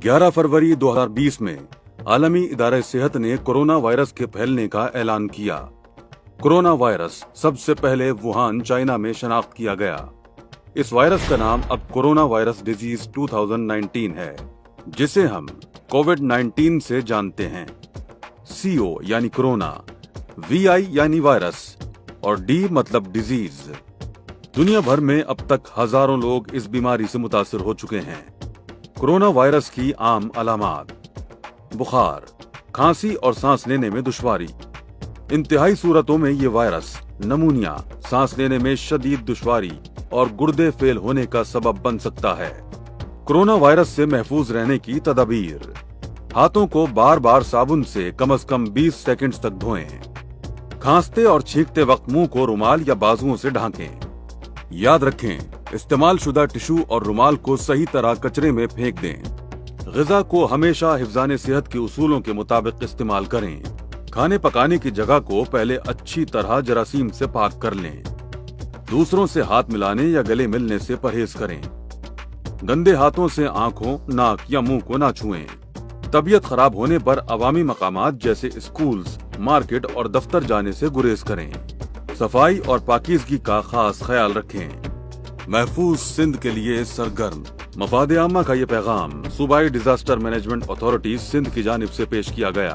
11 फरवरी 2020 में आलमी इदारे सेहत ने कोरोना वायरस के फैलने का ऐलान किया। कोरोना वायरस सबसे पहले वुहान, चाइना में शनाख्त किया गया। इस वायरस का नाम अब कोरोना वायरस डिजीज 2019 है, जिसे हम कोविड-19 से जानते हैं। CO यानी कोरोना, VI यानी वायरस और D मतलब डिजीज। दुनिया भर में अब तक हजारों लोग इस बीमारी से मुतासिर हो चुके हैं। कोरोना वायरस की आम अलामात: बुखार, खांसी और सांस लेने में दुश्वारी। इंतहाई सूरतों में ये वायरस नमूनिया, सांस लेने में शदीद दुश्वारी और गुर्दे फेल होने का सबब बन सकता है। कोरोना वायरस से महफूज रहने की तदबीर: हाथों को बार बार साबुन से कम 20 सेकंड्स तक धोएं। खांसते और छींकते वक्त मुंह को रुमाल या बाजुओं से ढांकें। याद रखें, इस्तेमाल शुदा टिश्यू और रुमाल को सही तरह कचरे में फेंक दें। ग़िज़ा को हमेशा हिफ्ज़ाने सेहत के उसूलों के मुताबिक इस्तेमाल करें। खाने पकाने की जगह को पहले अच्छी तरह जरासीम से पाक कर लें। दूसरों से हाथ मिलाने या गले मिलने से परहेज करें। गंदे हाथों से आंखों, नाक या मुंह को ना छुएं। तबीयत खराब होने पर अवामी मकामात जैसे स्कूल्स, मार्केट और दफ्तर जाने से गुरेज करें। सफाई और पाकीज़गी का खास ख्याल रखें। महफूज सिंध के लिए सरगर्म। मफाद आमा का ये पैगाम सूबाई डिजास्टर मैनेजमेंट अथॉरिटी सिंध की जानिब से पेश किया गया।